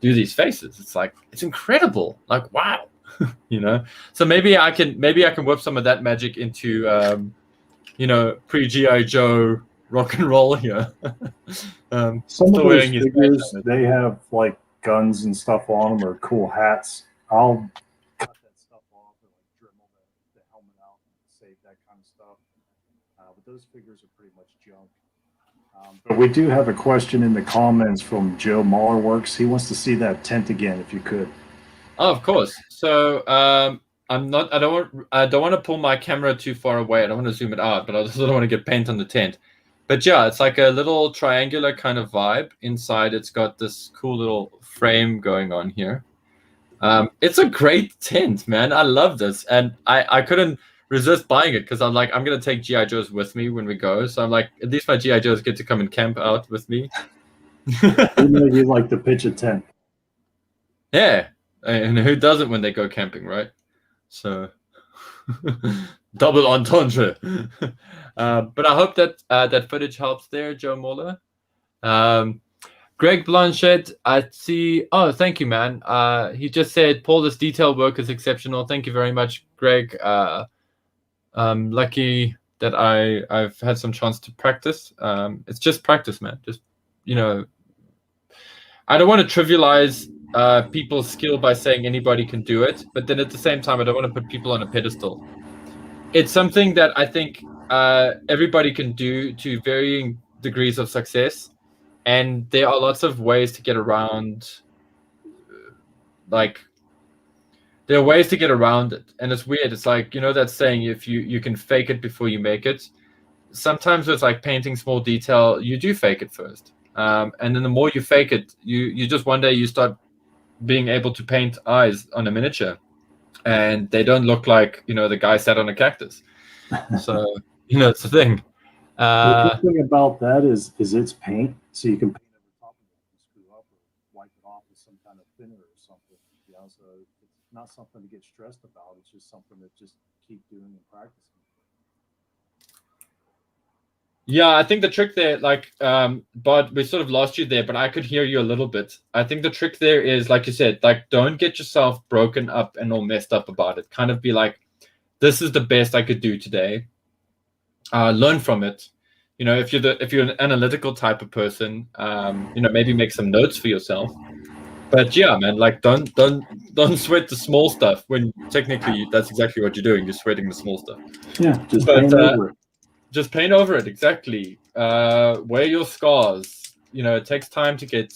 do these faces. It's like, it's incredible. Like, wow. You know. So maybe I can whip some of that magic into you know, pre GI Joe rock and roll here. Some of those figures, they have like guns and stuff on them, or cool hats. I'll cut that stuff off and like dremel the helmet out and save that kind of stuff. But those figures are pretty much junk. But we do have a question in the comments from Joe Mahlerworks. He wants to see that tent again, if you could. Oh, of course. So I don't want to pull my camera too far away. I don't want to zoom it out, but I also don't want to get paint on the tent. But yeah, it's like a little triangular kind of vibe. Inside, it's got this cool little frame going on here. It's a great tent, man. I love this, and I couldn't resist buying it because I'm like, I'm gonna take GI Joes with me when we go. So I'm like, at least my GI Joes get to come and camp out with me. You know, you like to pitch a tent. Yeah, and who doesn't when they go camping, right? So double entendre. But I hope that that footage helps there, Joe Moller. Greg Blanchett, I see. Oh, thank you, man. He just said, Paul, this detail work is exceptional. Thank you very much, Greg. Lucky that I've had some chance to practice. It's just practice, man. Just, you know, I don't want to trivialize people's skill by saying anybody can do it, but then at the same time, I don't want to put people on a pedestal. It's something that I think everybody can do to varying degrees of success, and there are lots of ways to get around. Like, there are ways to get around it, and it's weird. It's like, you know that saying, if you can fake it before you make it. Sometimes with like painting small detail, you do fake it first, and then the more you fake it, you just one day you start being able to paint eyes on a miniature, and they don't look like, you know, the guy sat on a cactus. So, you know, it's the thing. The good thing about that is it's paint, so you can paint over top of it and screw up or wipe it off with some kind of thinner or something. You know, so it's not something to get stressed about. It's just something to just keep doing and practicing. Yeah, I think the trick there, like, Bud, we sort of lost you there, but I could hear you a little bit. I think the trick there is, like you said, like, don't get yourself broken up and all messed up about it. Kind of be like, this is the best I could do today. Learn from it. You know, if you're an analytical type of person, you know, maybe make some notes for yourself. But yeah, man, like, don't sweat the small stuff when technically that's exactly what you're doing. You're sweating the small stuff. Yeah, just paint over it. Just paint over it, exactly. Wear your scars. You know, it takes time to get.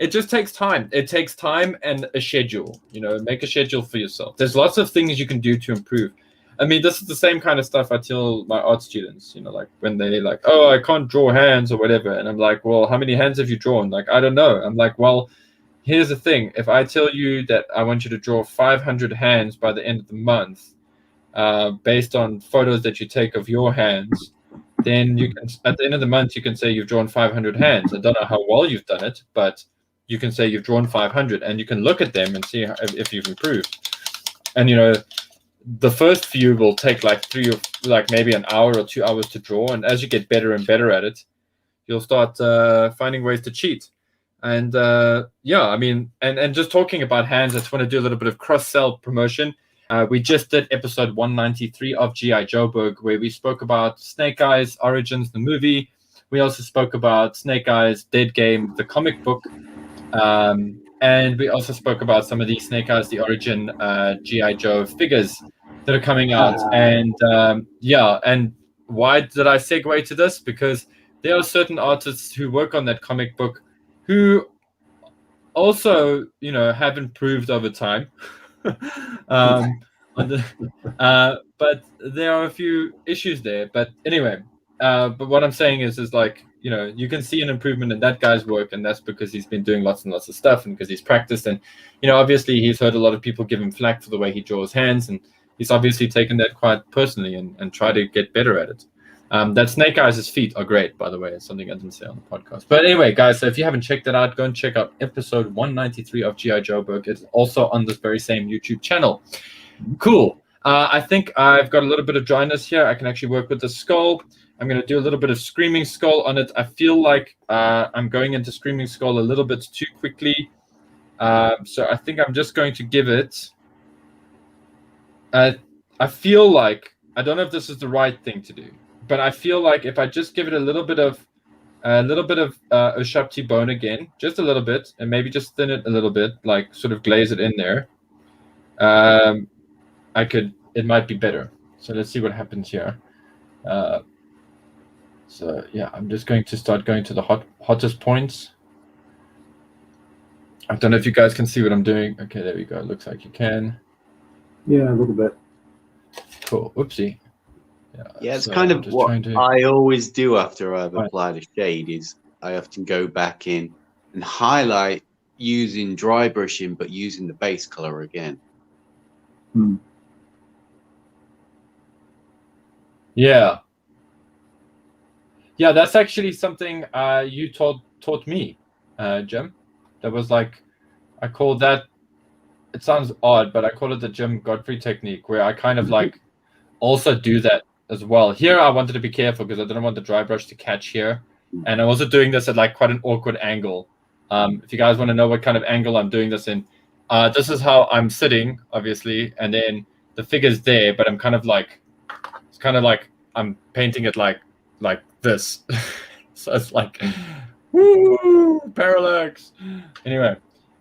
It just takes time. It takes time and a schedule. You know, make a schedule for yourself. There's lots of things you can do to improve. I mean, this is the same kind of stuff I tell my art students. You know, like when they like, oh, I can't draw hands or whatever, and I'm like, well, how many hands have you drawn? Like, I don't know. I'm like, well, here's the thing. If I tell you that I want you to draw 500 hands by the end of the month, based on photos that you take of your hands, then you can, at the end of the month, you can say you've drawn 500 hands. I don't know how well you've done it, but you can say you've drawn 500, and you can look at them and see if you've improved. And, you know, the first few will take like maybe an hour or 2 hours to draw, and as you get better and better at it, you'll start finding ways to cheat. And yeah, I mean, and just talking about hands, I just want to do a little bit of cross-sell promotion. We just did episode 193 of GI Joburg, where we spoke about Snake Eyes Origins, the movie. We also spoke about Snake Eyes Dead Game, the comic book. And we also spoke about some of the Snake Eyes, the Origin GI Joe figures that are coming out. And yeah, and why did I segue to this? Because there are certain artists who work on that comic book who also, you know, have improved over time. But there are a few issues there. But anyway, but what I'm saying is like, you know, you can see an improvement in that guy's work, and that's because he's been doing lots and lots of stuff, and because he's practiced. And, you know, obviously he's heard a lot of people give him flack for the way he draws hands, and he's obviously taken that quite personally and try to get better at it. That Snake Eyes' feet are great, by the way. It's something I didn't say on the podcast. But anyway, guys, so if you haven't checked it out, go and check out episode 193 of GI Joburg. It's also on this very same YouTube channel. Cool. I think I've got a little bit of dryness here. I can actually work with the skull. I'm going to do a little bit of Screaming Skull on it. I feel like I'm going into Screaming Skull a little bit too quickly. So I think I'm just going to give it... I feel like... I don't know if this is the right thing to do, but I feel like if I just give it a little bit of Oshapti bone again, just a little bit, and maybe just thin it a little bit, like sort of glaze it in there, it might be better. So let's see what happens here. So yeah, I'm just going to start going to the hottest points. I don't know if you guys can see what I'm doing. Okay, there we go. Looks like you can. Yeah, a little bit. Cool. Oopsie. Yeah, it's so kind I'm of just what trying to. I always do after I've Right. applied a shade is I often go back in and highlight using dry brushing, but using the base color again. Yeah. Yeah, that's actually something you taught me, Jim. That was like, I call that, it sounds odd, but I call it the Jim Godfrey technique, where I kind of like also do that as well. Here I wanted to be careful because I didn't want the dry brush to catch here. And I'm also doing this at like quite an awkward angle. If you guys want to know what kind of angle I'm doing this in, this is how I'm sitting, obviously, and then the figure's there, but I'm kind of like, it's kind of like I'm painting it like this. So it's like, woo, parallax. Anyway,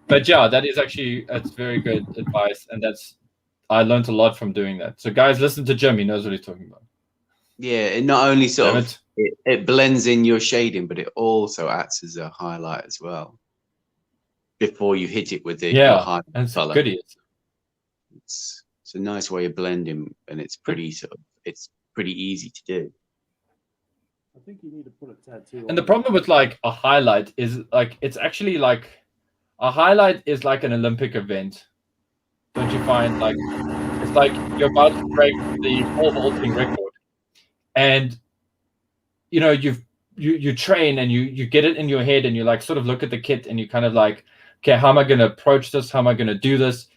but yeah, that is actually, that's very good advice, and that's, I learned a lot from doing that. So guys, listen to Jim. He knows what he's talking about. Yeah, it not only sort Damn of it blends in your shading, but it also acts as a highlight as well. Before you hit it with your highlight and it's color, goodies. it's a nice way of blending, and it's pretty easy to do. I think you need to put a tattoo. And the problem with like a highlight is like, it's actually like, a highlight is like an Olympic event. Don't you find? Like, it's like you're about to break the pole vaulting record, and you know you train and you get it in your head, and you like sort of look at the kit and you kind of like, okay, how am I going to approach this? How am I going to do this?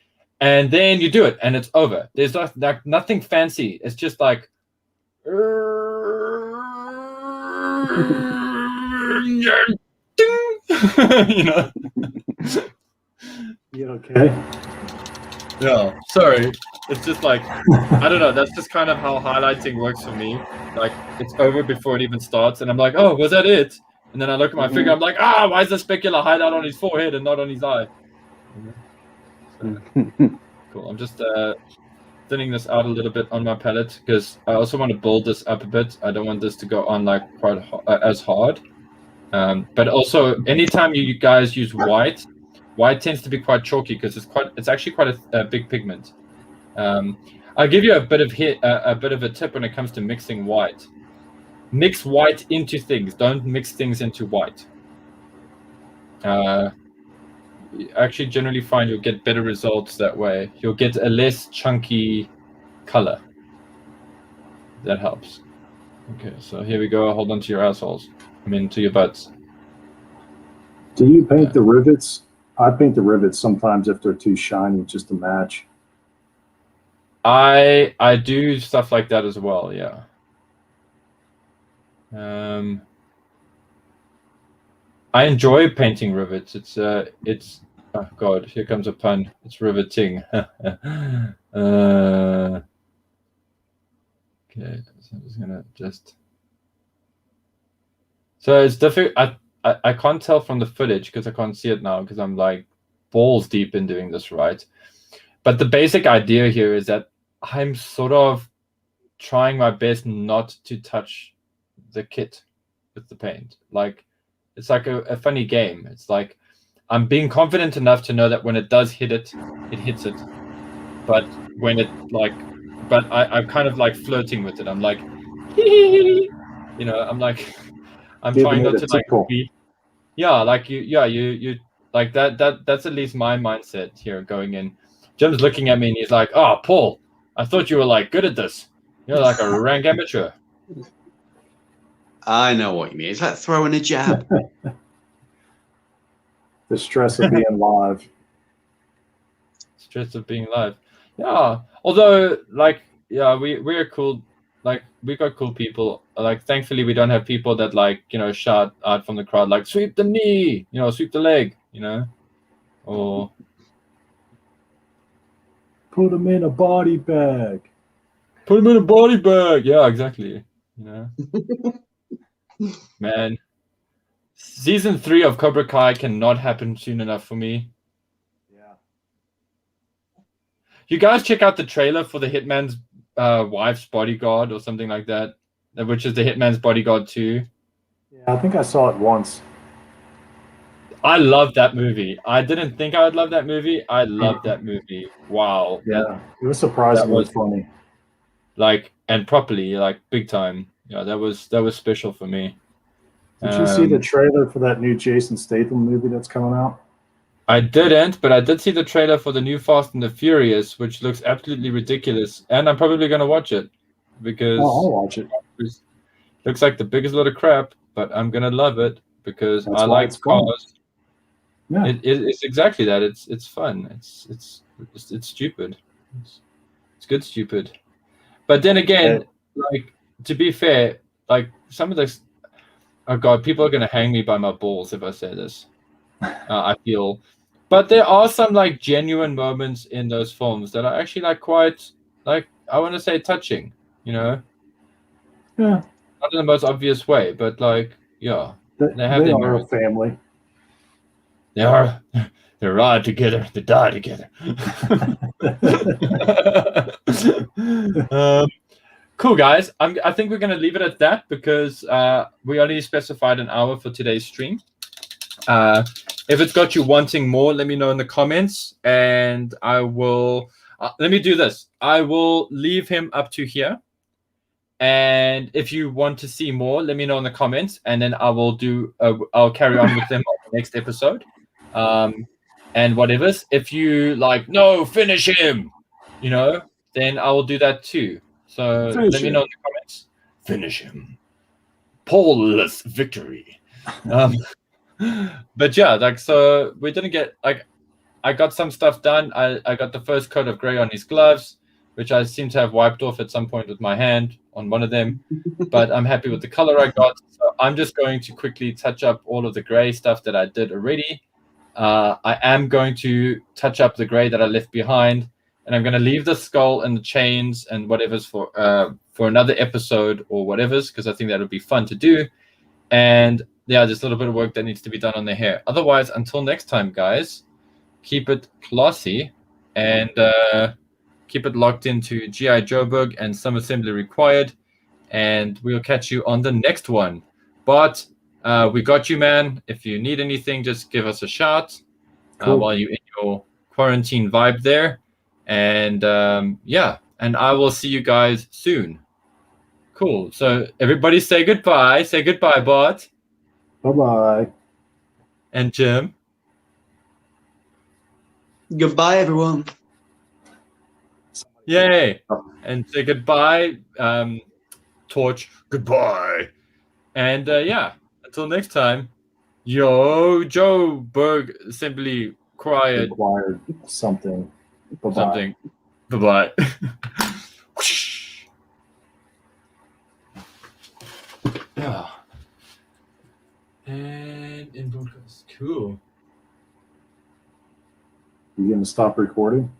And then you do it, and it's over. There's like nothing fancy. It's just like, you know. You okay? Yeah, sorry. It's just like, I don't know. That's just kind of how highlighting works for me. Like, it's over before it even starts, and I'm like, oh, was that it? And then I look at my finger. I'm like, why is the specular highlight on his forehead and not on his eye? So, cool. I'm just thinning this out a little bit on my palette because I also want to build this up a bit. I don't want this to go on like quite as hard. But also, anytime you guys use white tends to be quite chalky because it's actually quite a big pigment. I'll give you a bit of a tip when it comes to mixing white. Mix white into things. Don't mix things into white. You actually generally find you'll get better results that way. You'll get a less chunky color. That helps. Okay, so here we go. Hold on to your assholes. I mean, to your butts. Do you paint the rivets? I paint the rivets sometimes if they're too shiny just to match. I do stuff like that as well, yeah. I enjoy painting rivets. It's oh god, here comes a pun. It's riveting. Okay, so I'm just gonna so it's difficult. I can't tell from the footage because I can't see it now because I'm like balls deep in doing this, right? But the basic idea here is that I'm sort of trying my best not to touch the kit with the paint. Like, it's like a funny game. It's like I'm being confident enough to know that when it does hit it, it hits it. But when it I'm kind of like flirting with it. I'm like, you know, I'm like, I'm trying not to like be, like you like that's at least my mindset here going in. Jim's looking at me and he's like, oh, Paul, I thought you were like good at this. You're like a rank amateur. I know what you mean. It's like throwing a jab. The stress of being live. Stress of being live. Yeah. Although, like, yeah, we're cool. Like, we got cool people. Like, thankfully, we don't have people that, like, you know, shout out from the crowd, like, sweep the knee, you know, sweep the leg, you know, or put them in a body bag. Put him in a body bag. Yeah, exactly. You know, man. Season 3 of Cobra Kai cannot happen soon enough for me. Yeah. You guys check out the trailer for the Hitman's wife's bodyguard or something like that, which is the Hitman's Bodyguard 2. Yeah, I think I saw it once. I love that movie. I didn't think I would love that movie. I love that movie. Wow. Yeah, it was surprisingly funny. like, and properly, like big time. Yeah, that was special for me. Did you see the trailer for that new Jason Statham movie that's coming out? I didn't, but I did see the trailer for the new Fast and the Furious, which looks absolutely ridiculous, and I'm probably gonna watch it because I'll watch it. it looks like the biggest load of crap, but I'm gonna love it because That's I why like it's fun. cars. Yeah. It's exactly that. It's fun. It's stupid. It's good stupid. But then again, like, to be fair, like some of this, oh god, people are gonna hang me by my balls if I say this. I feel, but there are some like genuine moments in those films that are actually like quite, like, I want to say touching. You know, Yeah. not in the most obvious way, but like, yeah, they have They their are a merit. family. They ride together, they die together. Cool, guys. I think we're gonna leave it at that because we only specified an hour for today's stream. If it's got you wanting more, let me know in the comments, and I will. Let me do this. I will leave him up to here, and if you want to see more, let me know in the comments, and then I will do. I'll carry on with them on the next episode, and whatever's. If you like, no, finish him, then I will do that too. So let me know in the comments. Finish him. Paul-less victory. But yeah, like, so we didn't get, like, I got some stuff done. I got the first coat of gray on his gloves, which I seem to have wiped off at some point with my hand on one of them. But I'm happy with the color I got. So I'm just going to quickly touch up all of the gray stuff that I did already. I am going to touch up the gray that I left behind, and I'm going to leave the skull and the chains and whatever's for another episode or whatever's, because I think that would be fun to do. And yeah, just a little bit of work that needs to be done on the hair. Otherwise, until next time, guys, keep it classy and keep it locked into GI Joburg and some assembly required. And we'll catch you on the next one. But we got you, man. If you need anything, just give us a shout while you're in your quarantine vibe there. And yeah, and I will see you guys soon. Cool. So everybody say goodbye. Say goodbye, Bart. Bye-bye. And Jim. Goodbye, everyone. Yay. And say goodbye, Torch. Goodbye. And yeah, until next time, yo, Joburg simply required something. Bye-bye. Something. Bye-bye. Yeah. And in broadcast. Cool. You gonna stop recording?